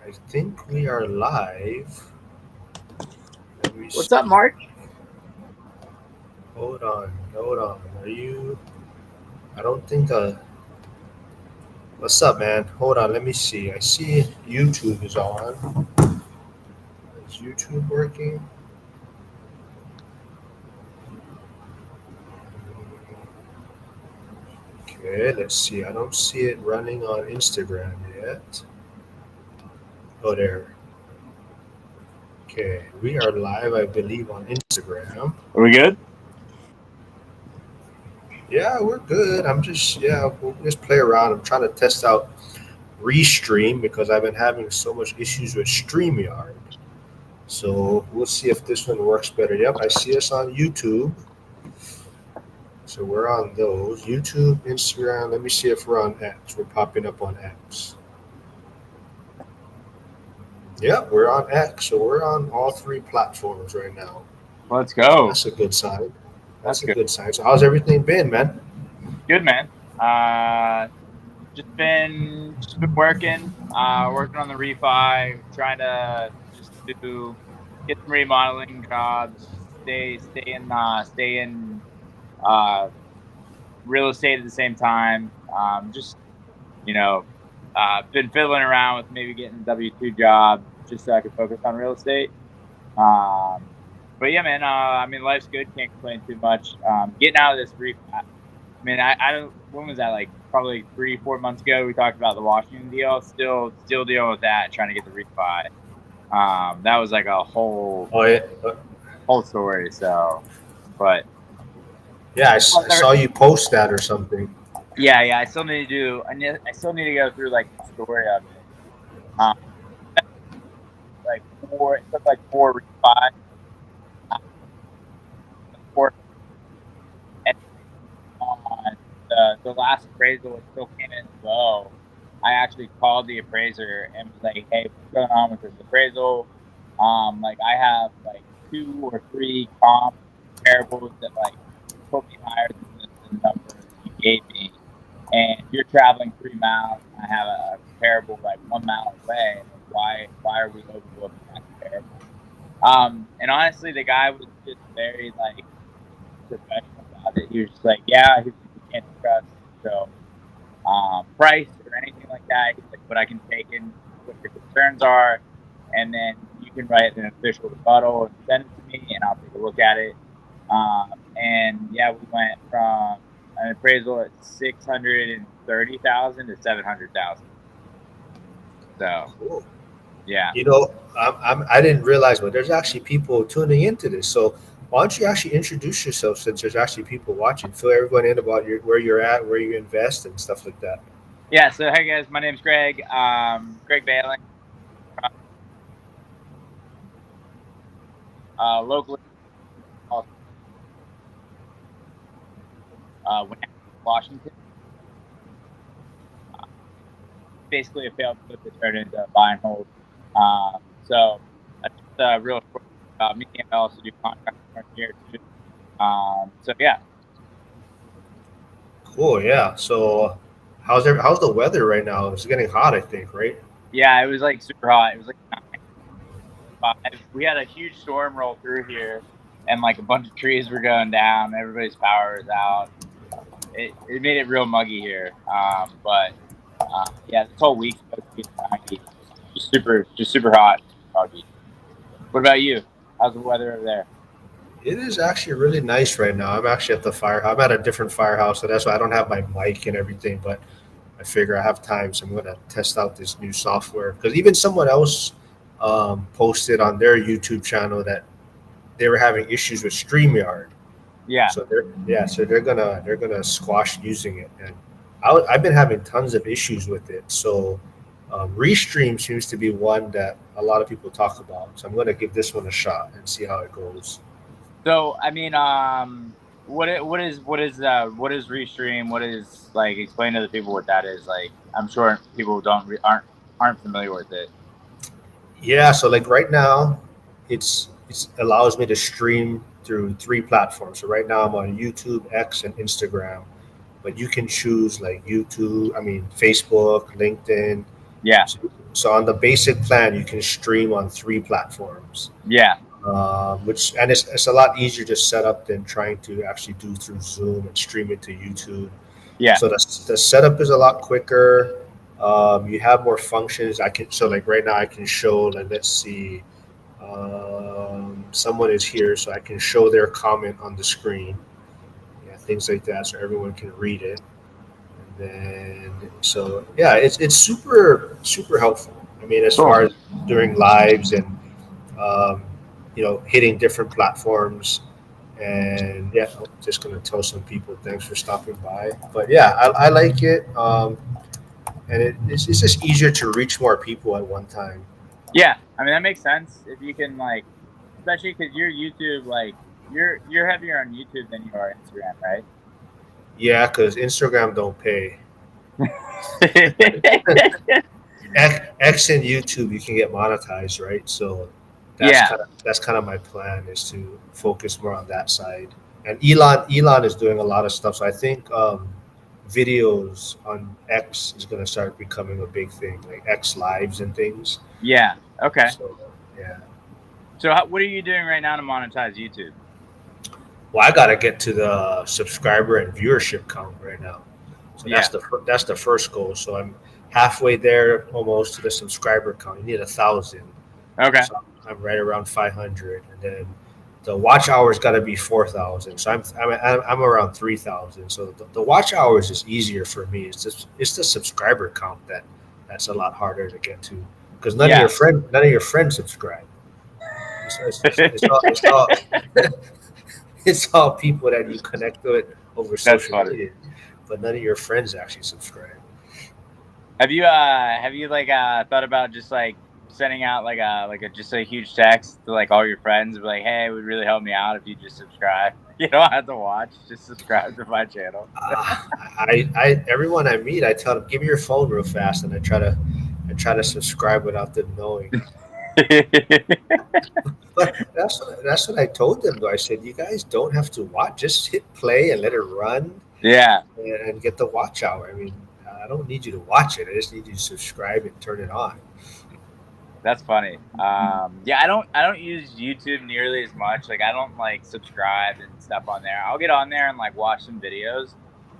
I think we are live. Let me What's up, see. Mark? Hold on. Are you? I don't think. What's up, man? Hold on. Let me see. I see YouTube is on. Is YouTube working? Okay. Let's see. I don't see it running on Instagram yet. Oh, there. Okay. We are live, I believe, on Instagram. Are we good? Yeah, we're good. We'll just play around. I'm trying to test out Restream because I've been having so much issues with StreamYard. So we'll see if this one works better. Yep, I see us on YouTube. So we're on those. YouTube, Instagram. Let me see if we're on X. We're popping up on X. Yep, we're on X. So we're on all three platforms right now. Let's go. That's a good sign. That's That's a good. good sign. So how's everything been, man? Good, man. Just been working on the refi, trying to just do get some remodeling jobs, stay in uh real estate at the same time. Just you know, been fiddling around with maybe getting a W-2 job just so I could focus on real estate. Um, but yeah, man. I mean, life's good. Can't complain too much. Getting out of this refi. I mean, I don't. When was that? Like probably 3, 4 months ago. We talked about the Washington deal. Still dealing with that. Trying to get the refi. That was like a Oh yeah, whole story. So, but yeah. I saw you post that or something. yeah. I still need to I still need to go through like the story of it. Um, like four. It took like four refi. Uh, four and on the last appraisal, it still came in low. I actually called the appraiser and was like, "Hey, what's going on with this appraisal? Like I have like 2 or 3 comp comparables that like put me higher than the number that you gave me, and you're traveling 3 miles, and I have a comparable like 1 mile away. Like, why are we overlooking that comparable?" And honestly, the guy was just very like professional about it. He was just like, "Yeah, he's like, we can't discuss so price or anything like that." He's like, "But I can take in what your concerns are, and then you can write an official rebuttal and send it to me, and I'll take a look at it." And yeah, we went from an appraisal at 630,000 to 700,000. So Cool. yeah, I didn't realize, but there's actually people tuning into this. So why don't you actually introduce yourself since there's actually people watching? Fill everyone in about where you're at, where you invest, and stuff like that. yeah. So hey guys, my name's Greg. Greg Bailey, locally, Washington. Basically a failed flip that turned into a buy and hold. So that's just a real short about me. I also do contract work here too. So yeah, Cool. Yeah. So how's the weather right now? It's getting hot, I think, right? yeah, it was like super hot. It was like 95. We had a huge storm roll through here, and like a bunch of trees were going down. Everybody's power is out. It made it real muggy here. But yeah, this whole week's supposed to be in the 90s. Just super hot, super muggy. What about you? How's the weather over there? It is actually really nice right now. I'm actually at the fire. I'm at a different firehouse, so that's why I don't have my mic and everything. But I figure I have time, so I'm gonna test out this new software because even someone else posted on their YouTube channel that they were having issues with StreamYard. Yeah. So they're gonna squash using it, and I've been having tons of issues with it. So Restream seems to be one that a lot of people talk about. So I'm gonna give this one a shot and see how it goes. So I mean, what is Restream? What is like? Explain to the people what that is. Like, I'm sure people don't aren't familiar with it. Yeah, so like right now, it's allows me to stream through three platforms. So right now I'm on YouTube, X, and Instagram. But you can choose like YouTube, I mean Facebook, LinkedIn. Yeah. So So on the basic plan, you can stream on 3 platforms, Yeah. which and it's a lot easier to set up than trying to actually do through Zoom and stream it to YouTube. Yeah. So the setup is a lot quicker. You have more functions. I can so like right now I can show like let's see, someone is here, so I can show their comment on the screen, yeah, things like that, so everyone can read it. And then so yeah, it's super helpful. I mean, as Cool. far as doing lives and um, hitting different platforms. And yeah, I'm just gonna tell some people thanks for stopping by. But yeah, I like it, and it's just easier to reach more people at one time. Yeah. I mean, that makes sense if you can like, especially because your YouTube like you're heavier on YouTube than you are Instagram, right? Yeah, because Instagram don't pay. X and YouTube you can get monetized, right? So Yeah. that's kind of my plan is to focus more on that side. And Elon is doing a lot of stuff. So I think videos on X is going to start becoming a big thing, like X lives and things. Yeah. Okay. So yeah. So what are you doing right now to monetize YouTube? Well, I got to get to the subscriber and viewership count right now. So Yeah. that's the first goal. So I'm halfway there, almost to the subscriber count. You need 1,000. Okay. So I'm right around 500, and then the watch hours got to be 4,000. So I'm around 3,000. So the watch hours is easier for me. It's the subscriber count that's a lot harder to get to because Yeah. none of your friends subscribe. It's all it's all people that you connect with over That's social funny. media, but none of your friends actually subscribe. Have you like thought about just like sending out like a just a huge text to like all your friends, be like, hey, it would really help me out if you just subscribe. You don't have to watch, just subscribe to my channel. Everyone I meet, I tell them, give me your phone real fast, and I try to subscribe without them knowing. But that's what I told them though. I said, you guys don't have to watch. Just hit play and let it run Yeah. and get the watch hour. I mean, I don't need you to watch it. I just need you to subscribe and turn it on. That's funny. Yeah, I don't use YouTube nearly as much. Like I don't like subscribe and stuff on there. I'll get on there and like watch some videos,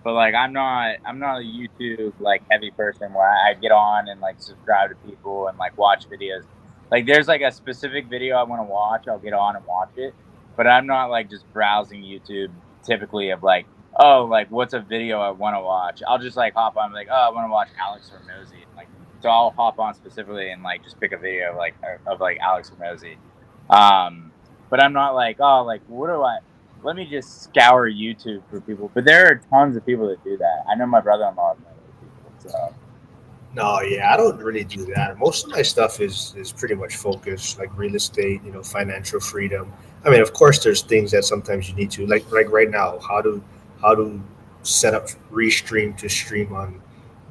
but like I'm not a YouTube like heavy person where I get on and like subscribe to people and like watch videos. Like there's like a specific video I want to watch, I'll get on and watch it. But I'm not like just browsing YouTube typically of like, oh, like what's a video I want to watch. I'll just like hop on and be like, oh, I want to watch Alex Hormozy. Like so I'll hop on specifically and like just pick a video of like Alex Hormozy. But I'm not like, oh, like what do I? Let me just scour YouTube for people. But there are tons of people that do that. I know my brother-in-law is one of those people. So No, yeah, I don't really do that. Most of my stuff is pretty much focused, like real estate, financial freedom. I mean, of course, there's things that sometimes you need to, like right now, how to set up Restream to stream on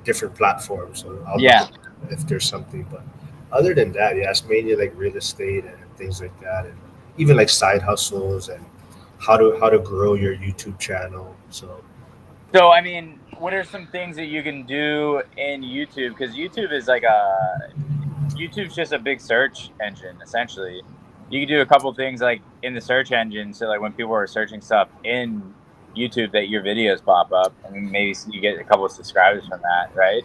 different platforms. So I'll look yeah, at if there's something, but other than that, yeah, it's mainly like real estate and things like that, and even like side hustles and how to grow your YouTube channel. So so I mean, what are some things that you can do in YouTube? Because YouTube's just a big search engine essentially. You can do a couple things like in the search engine, so like when people are searching stuff in YouTube, that your videos pop up, and maybe you get a couple of subscribers from that, right?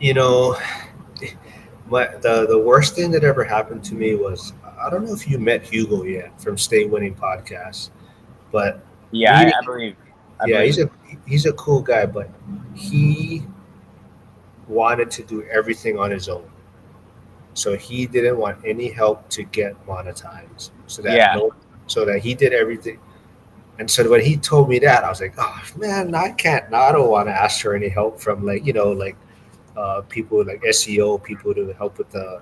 you know, the worst thing that ever happened to me was I don't know if you met Hugo yet from Stay Winning Podcast, but Yeah, meeting I yeah, believe. he's a cool guy, but he wanted to do everything on his own. So he didn't want any help to get monetized. Yeah, So that he did everything. And so when he told me that, I was like, oh man, I can't. No, I don't want to ask for any help from like people like SEO people to help with the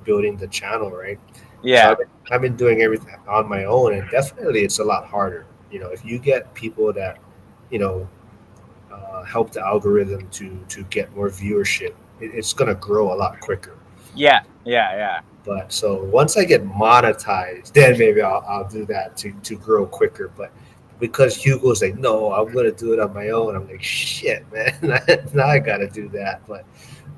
building the channel, right? So yeah, I've been doing everything on my own, and definitely it's a lot harder. If you get people that you know help the algorithm to get more viewership, it's going to grow a lot quicker. yeah, yeah, yeah. But so once I get monetized, then maybe I'll do that to grow quicker. But because Hugo's like, no, I'm gonna do it on my own. I'm like, shit, man. Now I gotta do that. But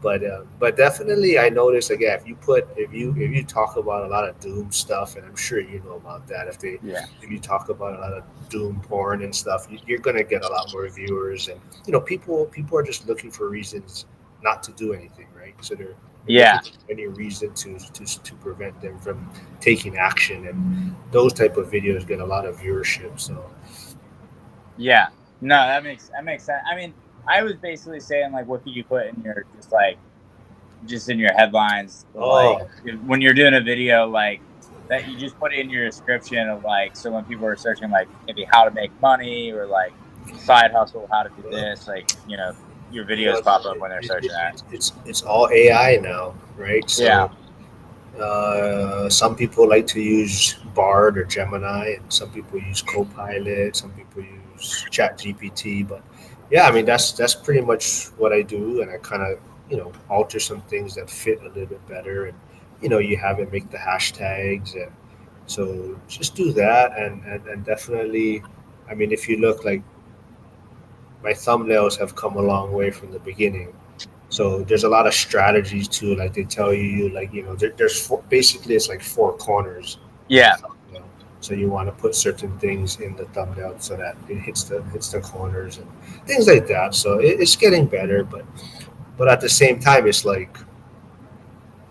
But definitely I noticed again if you talk about a lot of doom stuff, and I'm sure you know about that, Yeah. if you talk about a lot of doom porn and stuff, you're gonna get a lot more viewers, and people are just looking for reasons not to do anything, right? So they're looking Yeah. for any reason to prevent them from taking action, and those type of videos get a lot of viewership. So Yeah. No, that makes sense. I mean, I was basically saying like, what could you put in your just in your headlines, like oh when you're doing a video like that, you just put it in your description of like, so when people are searching like maybe how to make money or like side hustle, how to do uh, this, like your you know videos pop up when they're searching that. it's all AI now, right? Yeah. So some people like to use Bard or Gemini, and some people use Copilot. Some people use Chat GPT. But yeah, I mean that's pretty much what I do, and I kind of alter some things that fit a little bit better, and you have it make the hashtags, and so just do that, and definitely, I mean if you look like my thumbnails have come a long way from the beginning. So there's a lot of strategies too. Like they tell you, like there's basically it's like four corners of a Yeah. thumbnail. So you want to put certain things in the thumbnail so that it hits the corners and things like that. So it's getting better, but at the same time, it's like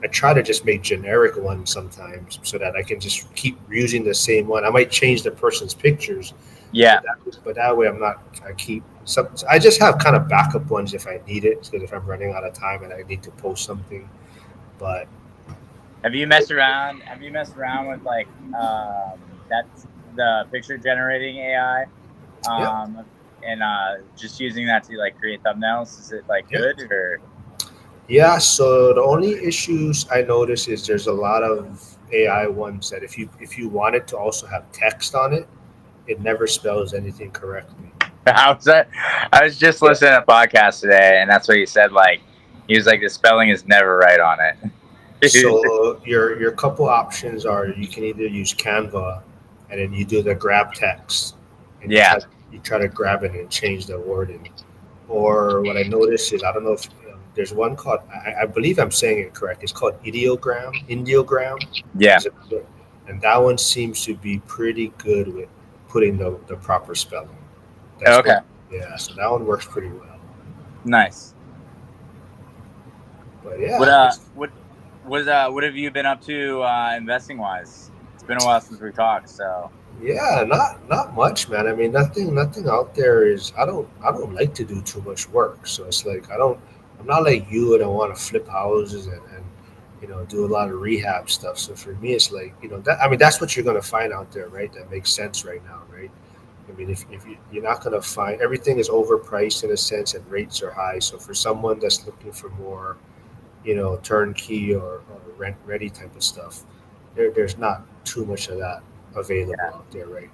I try to just make generic ones sometimes so that I can just keep using the same one. I might change the person's pictures, Yeah. but that way I'm not. I keep some. I just have kind of backup ones if I need it, because if I'm running out of time and I need to post something. But Have you messed around with like that's the picture generating AI? yeah, And just using that to like create thumbnails, is it like yeah, good or yeah. So the only issues I notice is there's a lot of AI ones that if you want it to also have text on it, it never spells anything correctly. how's that? I was just Yeah. listening to a podcast today, and that's what he said. Like, he was like, the spelling is never right on it. So your couple options are you can either use Canva, and then you do the grab text, and Yeah, you try to grab it and change the wording. Or what I noticed is I don't know if there's one called I believe I'm saying it correct. It's called ideogram. yeah. Is it, and that one seems to be pretty good with putting the proper spelling. That's Okay, what yeah. So that one works pretty well. nice. But What yeah, uh, it's what have you been up to investing wise? It's been a while since we talked, so yeah, not much, man. I mean, nothing out there is. I don't like to do too much work, so it's like I don't. I'm not like you, and I want to flip houses and do a lot of rehab stuff. So for me, it's like that. I mean, that's what you're gonna find out there, right? That makes sense right now, right? I mean, if you're not gonna find everything is overpriced in a sense, and rates are high. So for someone that's looking for more, turnkey or rent ready type of stuff, there's not too much of that available yeah, out there, right?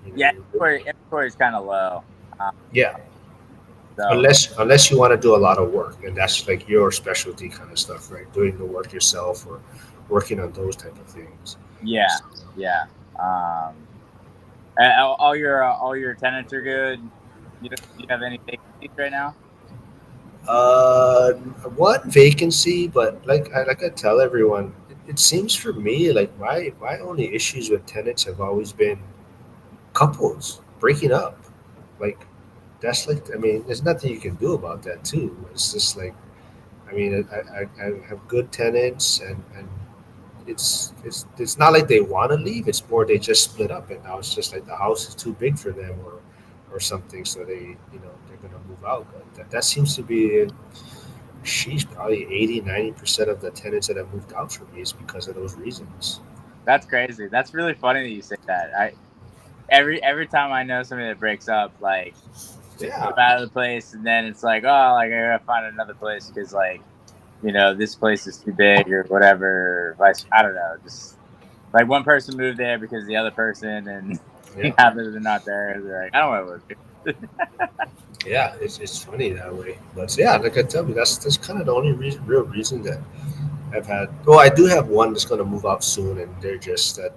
You know, yeah. you Inventory is kind of low. Um, yeah, so unless you want to do a lot of work, and that's like your specialty kind of stuff, right? Doing the work yourself or working on those type of things. yeah, So, yeah. Um, all your tenants are good. You have any vacancies right now? uh, one vacancy, but like I tell everyone, it seems for me like my only issues with tenants have always been couples breaking up. Like that's like I mean, there's nothing you can do about that too. It's just like I mean, I have good tenants, and it's not like they want to leave. It's more they just split up, and now it's just like the house is too big for them, or something. So they're gonna move out. But that seems to be she's probably 80-90% of the tenants that have moved out for me is because of those reasons. That's crazy. That's really funny that you say that. I every time I know somebody that breaks up, like they Yeah, move out of the place, and then it's like, oh, like I gotta find another place because like this place is too big or whatever. I don't know. Just like one person moved there because the other person, and yeah, now that they're not there, they're like, I don't want to live here. yeah. It's funny that way, but yeah, like I tell you, that's kind of the only real reason that I've had. Well, I do have one that's going to move out soon, and they're just that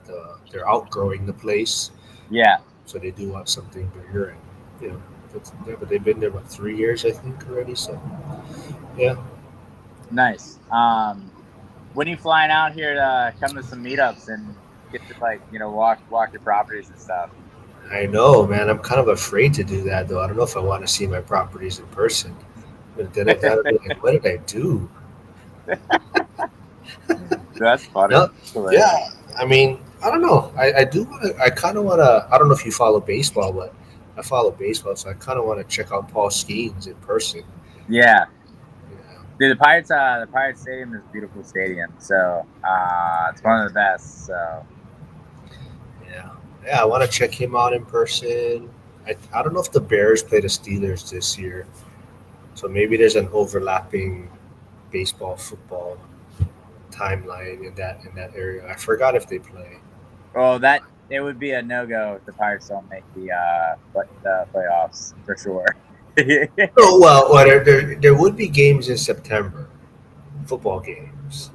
they're outgrowing the place, Yeah, so they do want something bigger. And but they've been there about 3 years, I think, already. So yeah, Nice. When are you flying out here to come to some meetups and get to walk your properties and stuff? I know, man. I'm kind of afraid to do that, though. I don't know if I want to see my properties in person. But then I gotta be like, what did I do? That's funny. No, Hilarious. yeah. I mean, I don't know. I do want to. I kind of want to. I don't know if you follow baseball, but I follow baseball, so I kind of want to check out Paul Skeens in person. Yeah. Yeah, Dude, the Pirates Stadium is a beautiful stadium. So it's one of the best. So yeah, yeah. I want to check him out in person. I don't know if the Bears play the Steelers this year, so maybe there's an overlapping baseball football timeline in that area. I forgot if they play. that it would be a no go if the Pirates don't make the playoffs for sure. Oh well, there would be games in September, football games.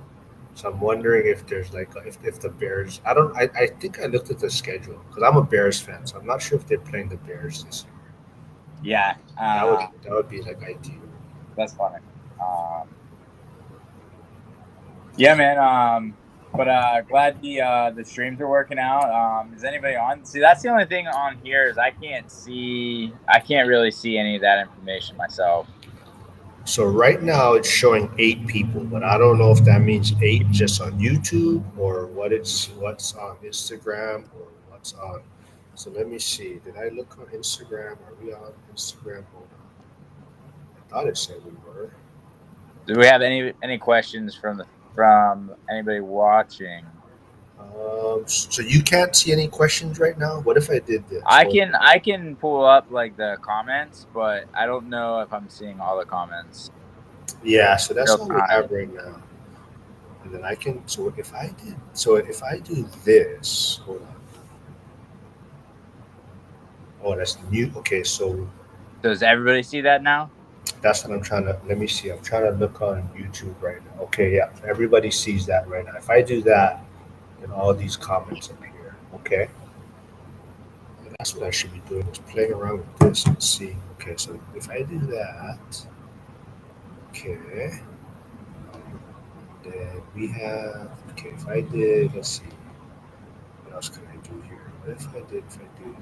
So I'm wondering if there's like if the Bears. I think I looked at the schedule because I'm a Bears fan, so I'm not sure if they're playing the Bears this year. Yeah, That would be like ideal. that's funny. Yeah, man. But glad the streams are working out. Is anybody on? See, that's the only thing on here is I can't really see any of that information myself. So right now it's showing 8 people, but I don't know if that means 8 just on YouTube or what's on Instagram or what's on. So let me see. Did I look on Instagram? Are we on Instagram? Hold on. I thought it said we were. Do we have any questions from anybody watching? So you can't see any questions right now. What if I did this? Hold on. I can pull up like the comments, but I don't know if I'm seeing all the comments Yeah, so that's real all we have time. right now. And then I can. So if I do this, hold on. Oh, that's new. Okay, so Does everybody see that now? that's what I'm trying to. Let me see. I'm trying to look on YouTube right now. Okay, yeah, everybody sees that right now. If I do that, then all these comments appear. Okay, and that's what I should be doing is playing around with this and see. Okay, so if I do that, okay, then we have. Okay, if I did, let's see. What else can I do here? What if I do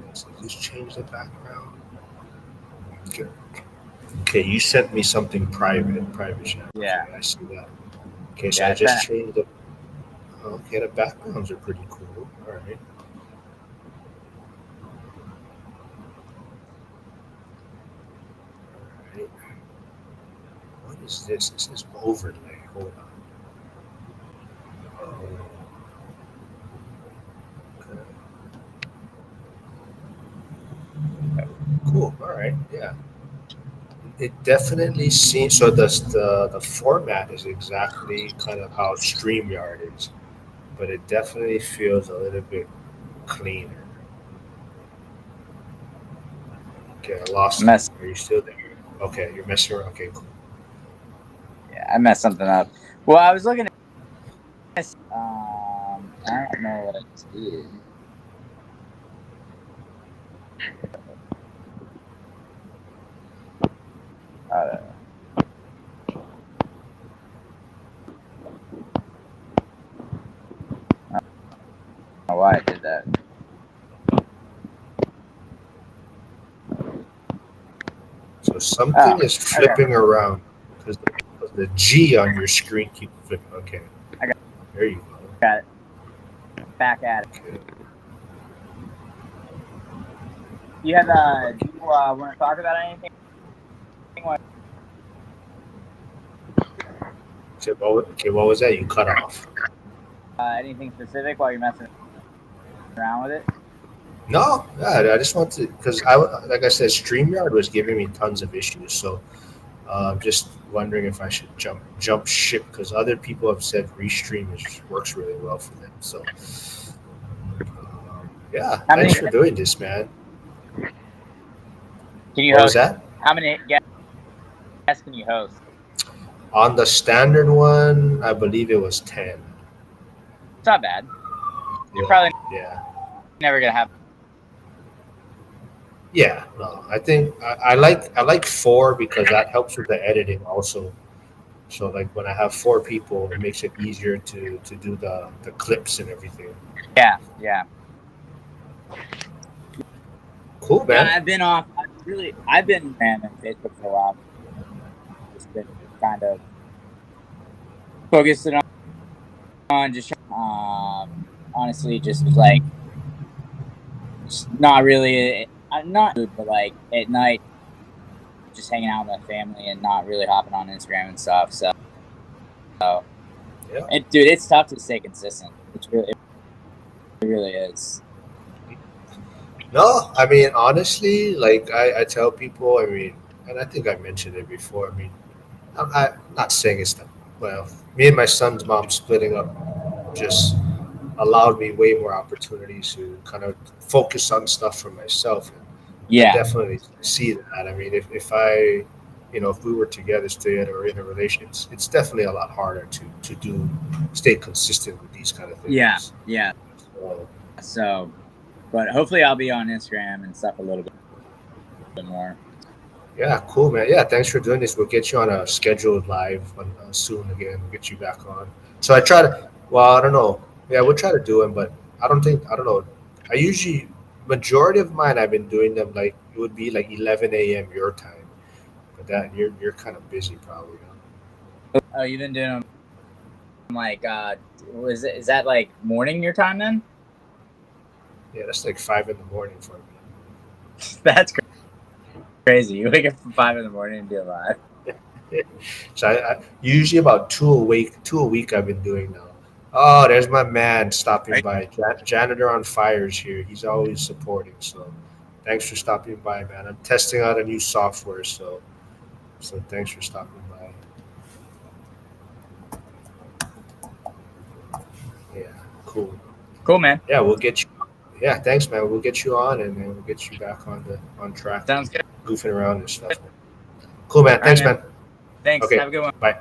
this? Does this change the background? Okay. Okay, you sent me something private chat. Okay, Yeah, I see that. Okay, so yeah. I I sent just changed the. Okay, the backgrounds are pretty cool. All right. All right. What is this? This is overlay. Hold on. Oh, okay. Cool. All right. Yeah. It definitely seems so. The format is exactly kind of how Streamyard is, but it definitely feels a little bit cleaner. Okay, I lost you. mess. Are you still there? Okay, you're messing around. Okay, cool. Yeah, I messed something up. Well, I was looking at. I don't know what I just did. Uh, I don't know why I did that. So Oh, something is okay. flipping around because the G on your screen keeps flipping. Okay, I there you go. got it. Back at it. Okay. Do you want to talk about anything? Like, Okay, what was that? You cut off. anything specific while you're messing around with it? No, yeah, I just want to because like I said, Streamyard was giving me tons of issues. So I'm just wondering if I should jump ship because other people have said works really well for them. So yeah, How thanks many for doing this, man. can you What was host? that? How many guests can you host? On the standard one, I believe it was 10. It's not bad. You're Yeah, probably yeah. never gonna have. Yeah, no, I think I like 4 because that helps with the editing also. So like when I have 4 people, it makes it easier to do the clips and everything. Yeah, yeah, Cool, yeah. man. I've been off. I've been Instagram and Facebook for a while. Just been kind of focusing on just honestly just like just not really not food, but like at night just hanging out with my family and not really hopping on Instagram and stuff. So Yeah. and dude, it's tough to stay consistent. It really is. No, I mean honestly, like I tell people, I mean, and I think I mentioned it before. I mean, I'm not saying it's the well. Me and my son's mom splitting up just allowed me way more opportunities to kind of focus on stuff for myself. And I Yeah, definitely see that. I mean, if I, if we were together or in a relationship, it's definitely a lot harder to do, stay consistent with these kind of yeah, things. yeah. So, So, but hopefully I'll be on Instagram and stuff a little bit more. yeah, cool, man. Yeah, thanks for doing this. We'll get you on a scheduled live soon again. We'll get you back on. So I try to, well, I don't know. Yeah, we'll try to do them, but I don't know. I usually, majority of mine, I've been doing them like, it would be like 11 a.m. your time. But that, you're kind of busy probably. Huh? Oh, you've been doing them like is that like morning your time then? Yeah, that's like 5 in the morning for me. That's crazy. You wake up from 5 in the morning and do it live. So I usually about two a week I've been doing now. Oh, there's my man stopping Right. by. Janitor on Fire is here. He's always supporting. So thanks for stopping by, man. I'm testing out a new software, so thanks for stopping by. Yeah, cool. Cool, man. Yeah, we'll get you. Yeah, thanks, man. We'll get you on, and then we'll get you back on track, Sounds good. goofing around and stuff. Man. Cool, man. All right, Thanks, man. man. Thanks. Okay, Have a good one. bye.